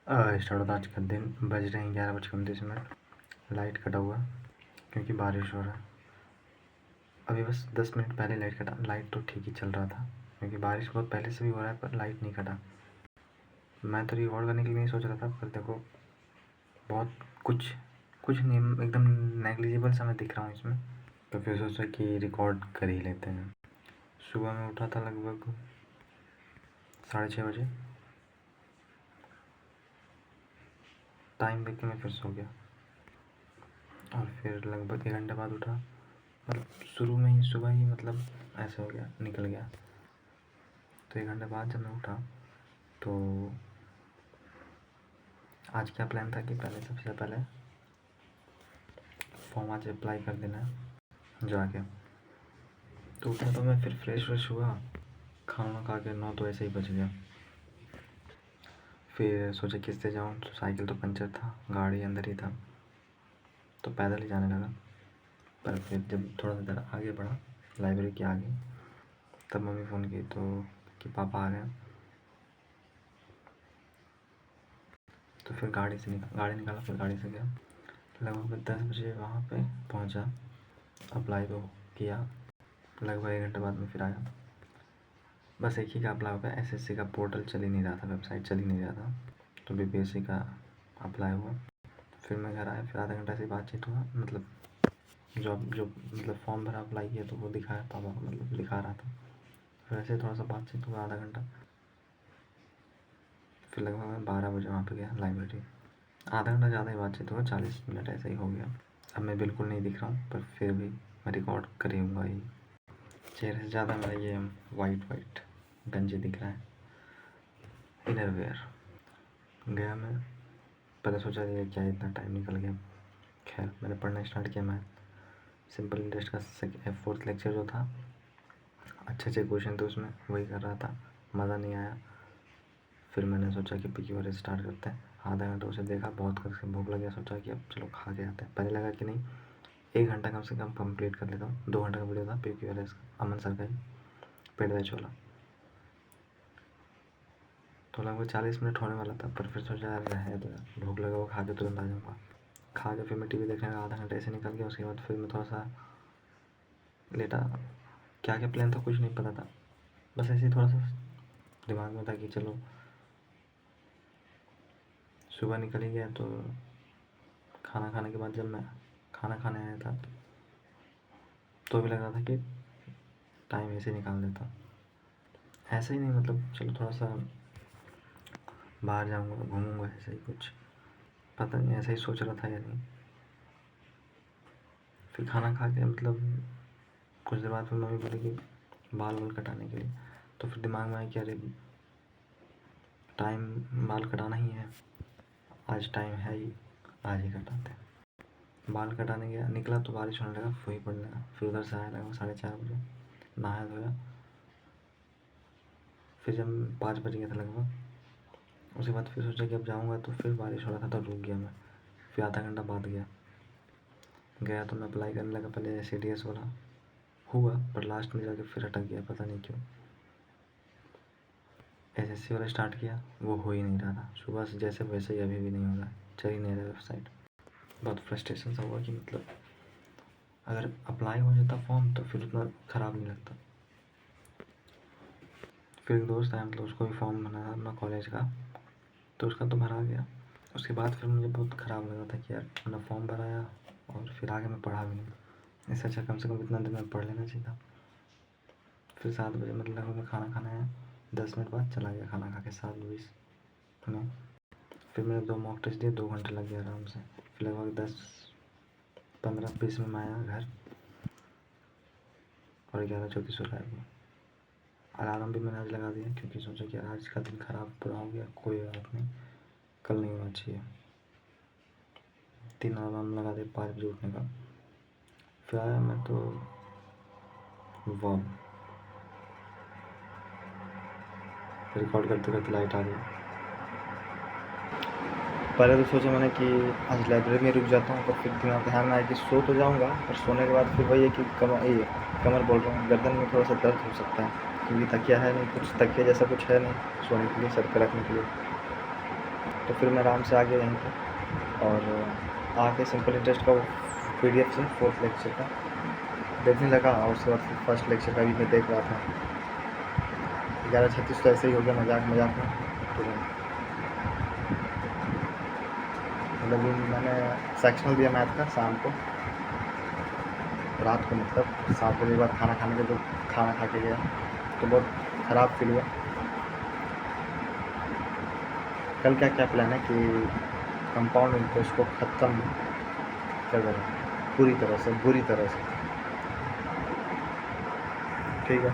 Start होता आज का दिन। बज रहे हैं 11:29। लाइट कटा हुआ क्योंकि बारिश हो रहा है। अभी बस 10 मिनट पहले लाइट कटा। लाइट तो ठीक ही चल रहा था क्योंकि बारिश बहुत पहले से भी हो रहा है, पर लाइट नहीं कटा। मैं तो रिकॉर्ड करने के लिए नहीं सोच रहा था, पर देखो बहुत कुछ नहीं, एकदम नेग्लिजिबल सा मैं दिख रहा हूँ इसमें, तो फिर सोचा कि रिकॉर्ड कर ही लेते हैं। सुबह में उठा था लगभग 6:30 बजे। टाइम देख के मैं फिर सो गया और फिर लगभग 1 घंटे बाद उठा। मतलब शुरू में ही सुबह ही मतलब ऐसे हो गया, निकल गया। तो 1 घंटे बाद जब मैं उठा तो आज क्या प्लान था कि पहले सबसे पहले फॉर्म आज अप्लाई कर देना है जाके। तो उठा तो मैं फिर फ्रेश हुआ, खाना खा के 9 तो ऐसे ही बज गया। फिर सोचा किससे जाऊँ, तो साइकिल तो पंचर था, गाड़ी अंदर ही था, तो पैदल ही जाने लगा। पर फिर जब थोड़ा सा देर आगे बढ़ा लाइब्रेरी के आगे, तब मम्मी फ़ोन की तो कि पापा आ गए। तो फिर गाड़ी निकाला, फिर गाड़ी से गया। लगभग 10 बजे वहाँ पे पहुँचा, अप्लाई तो किया। लगभग 1 घंटे बाद में फिर आया। बस एक ही का अप्लाई हो गया, एसएससी का पोर्टल चल ही नहीं रहा था, वेबसाइट चल ही नहीं रहा था, तो बीपीएससी का अप्लाई हुआ। फिर मैं घर आया, फिर आधा घंटा से बातचीत हुआ, मतलब जो मतलब फॉर्म भरा, अप्लाई किया तो वो दिखाया पापा को, मतलब दिखा रहा था। फिर ऐसे थोड़ा सा बातचीत हुआ आधा घंटा। फिर लगभग मैं 12 बजे वहाँ पे गया लाइब्रेरी। आधा घंटा ज़्यादा ही बातचीत हुआ, 40 मिनट ऐसा ही हो गया। अब मैं बिल्कुल नहीं दिख रहा हूँ, पर फिर भी मैं रिकॉर्ड कर ही हूँगा ही। चेहरे से ज़्यादा मेरा ये वाइट गंजे दिख रहा है, इनर वेयर। गया मैं, पहले सोचा ये क्या इतना टाइम निकल गया। खैर मैंने पढ़ना स्टार्ट किया। मैथ सिंपल इंटरेस्ट का 4th लेक्चर जो था, अच्छे क्वेश्चन थे उसमें, वही कर रहा था, मज़ा नहीं आया। फिर मैंने सोचा कि PQRS स्टार्ट करते हैं। आधा घंटा उसे देखा, बहुत करके भूख लग गया, सोचा कि अब चलो खा के आते हैं। पहले लगा कि नहीं 1 घंटा कम से कम कंप्लीट कर लेता हूँ। 2 घंटा का वीडियो था PQRS का, अमन सर का ही, पेट दर्द छोला। तो लगभग 40 मिनट होने वाला था, पर फिर सोचा यार है तो भूख लगा, वो खा के तुरंत आ जाऊँगा। खा के फिर मैं TV देखने का आधा घंटा ऐसे निकल गया। उसके बाद फिर मैं थोड़ा सा लेटा। क्या प्लान था कुछ नहीं पता था, बस ऐसे ही थोड़ा सा दिमाग में था कि चलो सुबह निकल ही गया। तो खाना खाने के बाद जब मैं खाना खाने आया था तो भी लग रहा था कि टाइम ऐसे निकाल देता, ऐसे ही नहीं, मतलब चलो थोड़ा सा बाहर जाऊंगा, घूमूंगा, ऐसा ही कुछ, पता नहीं ऐसा ही सोच रहा था या नहीं। फिर खाना खा के मतलब कुछ देर बाद फिर मम्मी बोली कि बाल कटाने के लिए। तो फिर दिमाग में आया कि अरे टाइम बाल कटाना ही है, आज टाइम है ही, आज ही कटाते हैं। बाल कटाने गया, निकला तो बारिश होने लगा, वही पड़ने लगा। फिर उधर से आया लगभग 4:30 बजे, नहाया धोया। फिर जब 5 बज गया था लगभग, उसके बाद फिर सोचा कि अब जाऊँगा, तो फिर बारिश हो रहा था, तो रुक गया मैं। फिर आधा घंटा बाद गया तो मैं अप्लाई करने लगा। पहले CDS वाला हुआ, पर लास्ट में जाके फिर अटक गया, पता नहीं क्यों। SSC वाला स्टार्ट किया, वो हो ही नहीं रहा था। सुबह से जैसे वैसे ही अभी भी नहीं हो रहा, चल ही नहीं रहा वेबसाइट। बहुत फ्रस्ट्रेशन सा हुआ कि मतलब अगर अप्लाई हो जाता फॉर्म तो फिर उतना ख़राब नहीं लगता। फिर एक दोस्त आया, मतलब उसको भी फॉर्म बनाया अपना कॉलेज का, तो उसका तो भरा गया। उसके बाद फिर मुझे बहुत ख़राब लगा था कि यार मैंने फॉर्म भराया और फिर आगे मैं पढ़ा भी नहीं। इससे अच्छा कम से कम इतना दिन में पढ़ लेना चाहिए था। फिर 7 बजे मतलब मैं खाना खाने आया, 10 मिनट बाद चला गया खाना खा के 7:20 में। फिर मैंने 2 मॉक टेस्ट दिए, 2 घंटे लग गए आराम से। फिर लगभग 10-15-20 में मैं आया घर और 11:34 हो रहा है। अलार्म भी मैंने आज लगा दिया क्योंकि सोचा कि आज का दिन ख़राब पूरा हो गया, कोई बात नहीं, कल नहीं होना चाहिए। 3 अलार्म लगा दिए 5 बजे उठने का। फिर आया मैं तो वाह, रिकॉर्ड करते करते लाइट आ गई। पहले तो सोचा मैंने कि आज लाइब्रेरी में रुक जाता हूँ, पर फिर दिमाग ध्यान में आया कि सो तो जाऊँगा, और सोने के बाद फिर वही है कि कमर बोल रहा हूँ, गर्दन में थोड़ा सा दर्द हो सकता है, क्योंकि तकिया है नहीं, कुछ तकिया जैसा कुछ है नहीं सोने के लिए, सर पे रखने के लिए। तो फिर मैं आराम से आ गया यहीं पर और आके सिंपल इंटरेस्ट का PDF से 4th लेक्चर का देखने लगा और उसके बाद फिर फर्स्ट लेक्चर का भी मैं देख रहा था। 11:36 तो ऐसे ही हो गया मजाक में। तो मतलब मैंने सेक्शनल दिया मैथ का शाम को, रात को मतलब 7 बजे के बाद खाना खाने के जो खाना खा के गया तो बहुत ख़राब फील हुआ। कल क्या प्लान है कि कंपाउंड इंटरेस्ट को ख़त्म कर दें पूरी तरह से, बुरी तरह से। ठीक है।